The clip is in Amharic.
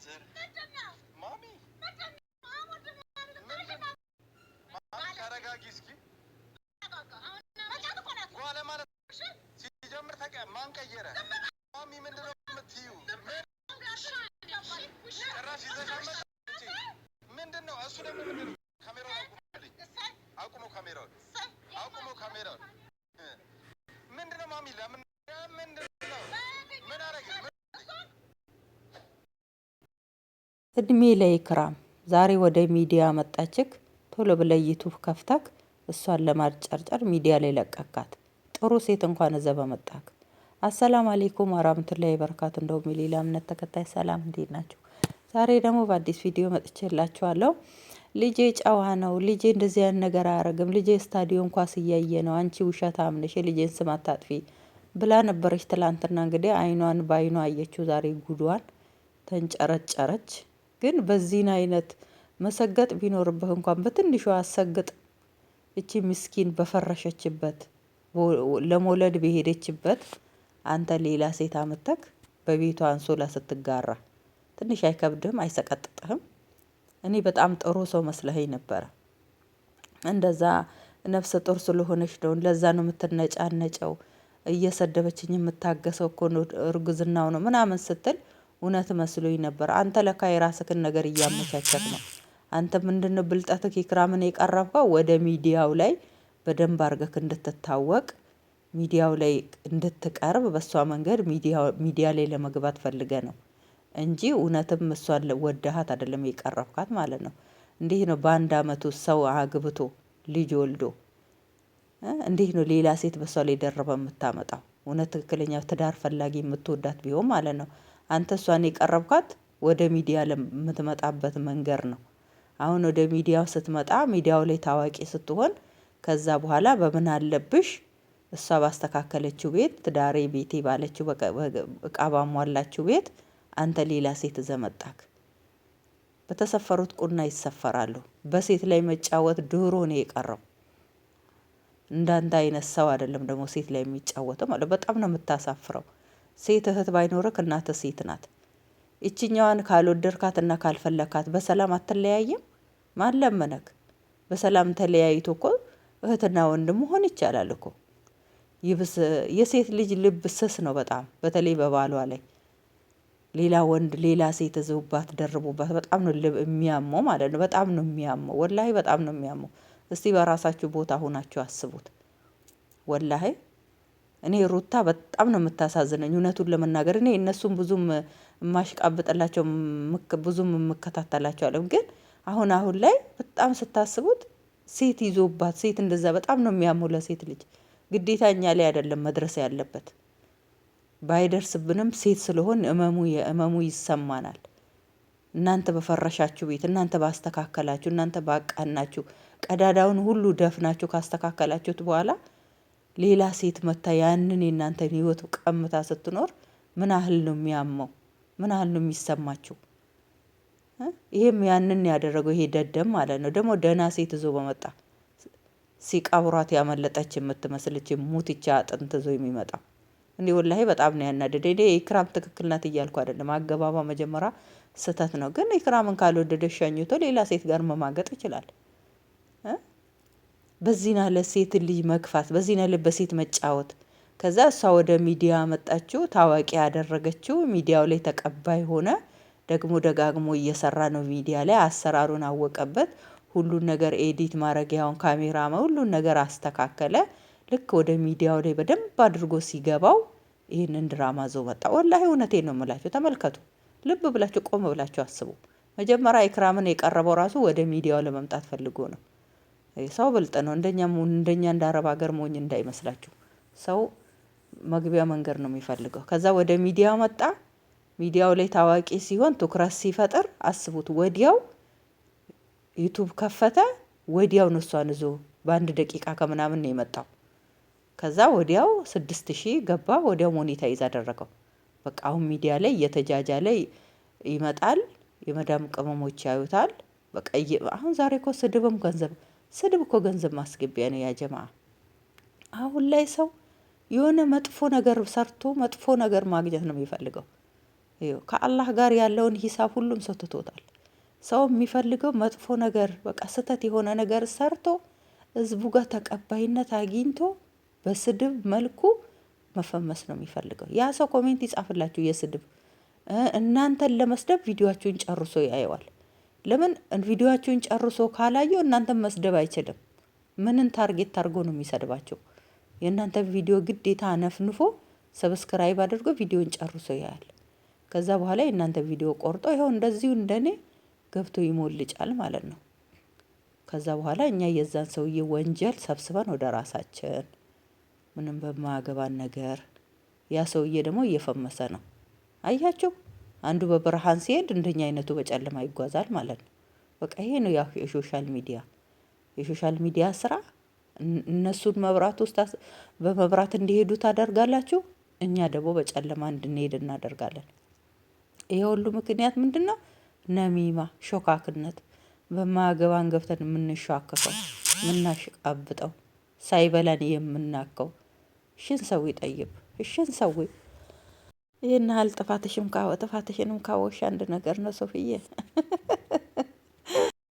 ማሚ ተረጋጊ እስኪ። ጓለ ማለት ሲጀምር ማን ቀየረ? ማሚ ምንድን ነው የምትይው? ጭራሽ ይዘሻመጣ ምንድን ነው እሱ? ደግሞ ምንድን ነው? ካሜራውን አቁመው፣ ካሜራውን አቁመው፣ ካሜራውን ምንድን ነው ማሚ? ለምን ምንድን ነው? ምን አረገ? እድሜ ለኢክራም ዛሬ ወደ ሚዲያ መጣችክ። ቶሎ ብለህ ዩቱብ ከፍተክ እሷን ለማጨርጨር ሚዲያ ላይ ለቀካት። ጥሩ ሴት እንኳን እዛ በመጣክ። አሰላም አለይኩም ወራህመቱላሂ ወበረካቱ። እንደውም የሌላ እምነት ተከታይ ሰላም፣ እንዴት ናቸው? ዛሬ ደግሞ በአዲስ ቪዲዮ መጥቼላችኋለሁ። ልጄ ጨዋ ነው፣ ልጄ እንደዚህ አይነት ነገር አያረግም፣ ልጄ ስታዲዮም ኳስ እያየ ነው፣ አንቺ ውሸታም ነሽ፣ የልጄን ስም አታጥፊ ብላ ነበረች ትላንትና። እንግዲህ አይኗን በአይኗ አየችው። ዛሬ ጉዷን ተንጨረጨረች። ግን በዚህን አይነት መሰገጥ ቢኖርብህ እንኳን በትንሹ አሰግጥ። እቺ ምስኪን በፈረሸችበት ለመውለድ በሄደችበት አንተ ሌላ ሴት አመተክ በቤቷ አንሶላ ስትጋራ ትንሽ አይከብድህም? አይሰቀጥጥህም? እኔ በጣም ጥሩ ሰው መስለኸኝ ነበረ። እንደዛ ነፍሰ ጡር ስለሆነች ነው፣ ለዛ ነው የምትነጫነጨው፣ እየሰደበችኝ የምታገሰው እኮ እርግዝናው ነው ምናምን ስትል እውነት መስሎኝ ነበር። አንተ ለካ የራስክን ነገር እያመቻቸክ ነው። አንተ ምንድነው ብልጠትክ? ኢክራምን የቀረብከው ወደ ሚዲያው ላይ በደንብ አርገክ እንድትታወቅ፣ ሚዲያው ላይ እንድትቀርብ፣ በሷ መንገድ ሚዲያ ላይ ለመግባት ፈልገ ነው እንጂ እውነትም እሷን ወደሃት አይደለም የቀረብካት ማለት ነው። እንዴት ነው በአንድ አመቱ ሰው አግብቶ ልጅ ወልዶ እንዴት ነው ሌላ ሴት በሷ ላይ ደረበ የምታመጣው? እውነት ትክክለኛ ትዳር ፈላጊ የምትወዳት ቢሆን ማለት ነው። አንተ እሷን የቀረብካት ወደ ሚዲያ ለምትመጣበት መንገድ ነው። አሁን ወደ ሚዲያው ስትመጣ ሚዲያው ላይ ታዋቂ ስትሆን ከዛ በኋላ በምን አለብሽ እሷ ባስተካከለችው ቤት ትዳሬ ቤቴ ባለችው እቃ ባሟላችው ቤት አንተ ሌላ ሴት ዘመጣክ። በተሰፈሩት ቁና ይሰፈራሉ። በሴት ላይ መጫወት ድሮ ነው የቀረው። እንዳንተ አይነት ሰው አይደለም ደግሞ ሴት ላይ የሚጫወተው ማለት በጣም ነው የምታሳፍረው። ሴት እህት ባይኖርክ እናትህ ሴት ናት። እችኛዋን ካልወደድካትና ካልፈለካት በሰላም አትለያይም? ማን ለመነክ? በሰላም ተለያይቶ እኮ እህትና ወንድም መሆን ይቻላል እኮ። ይብስ የሴት ልጅ ልብ ስስ ነው በጣም፣ በተለይ በባሏ ላይ ሌላ ወንድ ሌላ ሴት እዘውባት ደርቦባት በጣም ነው የሚያመው ማለት ነው። በጣም ነው የሚያመው፣ ወላሂ በጣም ነው የሚያመው። እስቲ በራሳችሁ ቦታ ሆናችሁ አስቡት። ወላሂ እኔ ሩታ በጣም ነው የምታሳዝነኝ እውነቱን ለመናገር። እኔ እነሱም ብዙም የማሽቃብጥላቸው ብዙም የምከታተላቸው አለም። ግን አሁን ላይ በጣም ስታስቡት ሴት ይዞባት ሴት እንደዛ በጣም ነው የሚያመው ለሴት ልጅ። ግዴታ እኛ ላይ አይደለም መድረስ ያለበት። ባይደርስብንም ሴት ስለሆን እመሙ ይሰማናል። እናንተ በፈረሻችሁ ቤት፣ እናንተ ባስተካከላችሁ፣ እናንተ ባቃናችሁ፣ ቀዳዳውን ሁሉ ደፍናችሁ ካስተካከላችሁት በኋላ ሌላ ሴት መታ ያንን የእናንተን ህይወት ቀምታ ስትኖር ምን ያህል ነው የሚያመው? ምን ያህል ነው የሚሰማችሁ? ይሄም ያንን ያደረገው ይሄ ደደም ማለት ነው። ደግሞ ደህና ሴት ይዞ በመጣ ሲቀብሯት ያመለጠች የምትመስልች ሙትቻ አጥንት ይዞ የሚመጣው እንዴ! ወላሂ በጣም ነው ያናደደ። እኔ ኢክራም ትክክል ናት እያልኩ አይደለም። አገባባ መጀመሪያ ስህተት ነው። ግን ኢክራምን ካልወደደ ሸኝቶ ሌላ ሴት ጋር መማገጥ ይችላል። በዚህና ለሴት ልጅ መግፋት፣ በዚህና በሴት መጫወት። ከዛ እሷ ወደ ሚዲያ መጣችው፣ ታዋቂ ያደረገችው፣ ሚዲያው ላይ ተቀባይ ሆነ። ደግሞ ደጋግሞ እየሰራ ነው ሚዲያ ላይ፣ አሰራሩን አወቀበት። ሁሉን ነገር ኤዲት ማድረጊያውን ካሜራ ሁሉን ነገር አስተካከለ። ልክ ወደ ሚዲያው ላይ በደንብ አድርጎ ሲገባው ይህንን ድራማ ዞ መጣ። ወላሂ እውነቴን ነው የምላችሁ። ተመልከቱ፣ ልብ ብላችሁ ቆም ብላችሁ አስቡ። መጀመሪያ ኢክራምን የቀረበው ራሱ ወደ ሚዲያው ለመምጣት ፈልጎ ነው። ሰው ብልጥ ነው። እንደኛ እንደ አረብ ሀገር ሞኝ እንዳይመስላችሁ። ሰው መግቢያ መንገድ ነው የሚፈልገው። ከዛ ወደ ሚዲያ መጣ። ሚዲያው ላይ ታዋቂ ሲሆን ትኩረት ሲፈጥር አስቡት፣ ወዲያው ዩቱብ ከፈተ። ወዲያው ነው እሷን ይዞ በአንድ ደቂቃ ከምናምን ነው የመጣው። ከዛ ወዲያው 6000 ገባ። ወዲያው ሞኔታይዝ አደረገው። በቃ አሁን ሚዲያ ላይ እየተጃጃለ ይመጣል። የመዳም ቅመሞች ያዩታል። በቃ አሁን ዛሬ እኮ ስድብም ገንዘብ ስድብ እኮ ገንዘብ ማስገቢያ ነው። ያ ጀማ አሁን ላይ ሰው የሆነ መጥፎ ነገር ሰርቶ መጥፎ ነገር ማግኘት ነው የሚፈልገው። ከአላህ ጋር ያለውን ሂሳብ ሁሉም ሰው ትቶታል። ሰው የሚፈልገው መጥፎ ነገር በቃ ስህተት የሆነ ነገር ሰርቶ ህዝቡ ጋር ተቀባይነት አግኝቶ በስድብ መልኩ መፈመስ ነው የሚፈልገው። ያ ሰው ኮሜንት ይጻፍላችሁ የስድብ እናንተን ለመስደብ ቪዲዮአችሁን ጨርሶ ያየዋል። ለምን ቪዲዮአችሁን ጨርሶ ካላየው እናንተን መስደብ አይችልም። ምንን ታርጌት አድርጎ ነው የሚሰድባቸው? የእናንተ ቪዲዮ ግዴታ አነፍንፎ ሰብስክራይብ አድርጎ ቪዲዮን ጨርሶ ያያል። ከዛ በኋላ የእናንተ ቪዲዮ ቆርጦ ይኸው እንደዚሁ እንደኔ ገብቶ ይሞልጫል ማለት ነው። ከዛ በኋላ እኛ የዛን ሰውዬ ወንጀል ሰብስበን ወደ ራሳችን ምንም በማያገባን ነገር ያ ሰውዬ ደግሞ እየፈመሰ ነው። አያችሁ፣ አንዱ በብርሃን ሲሄድ እንደኛ አይነቱ በጨለማ ይጓዛል ማለት ነው። በቃ ይሄ ነው ያው የሶሻል ሚዲያ ስራ። እነሱን መብራት ውስጥ በመብራት እንዲሄዱ ታደርጋላችሁ፣ እኛ ደግሞ በጨለማ እንድንሄድ እናደርጋለን። ይሄ ሁሉ ምክንያት ምንድነው? ነሚማ ሾካክነት፣ በማያገባን ገብተን የምንሻከፈው የምናሽቃብጠው ሳይበላን የምናከው። እሽን ሰው ይጠይብ እሽን ሰው ይህን ያህል ጥፋትሽንም ካወሽ አንድ ነገር ነው ሶፍዬ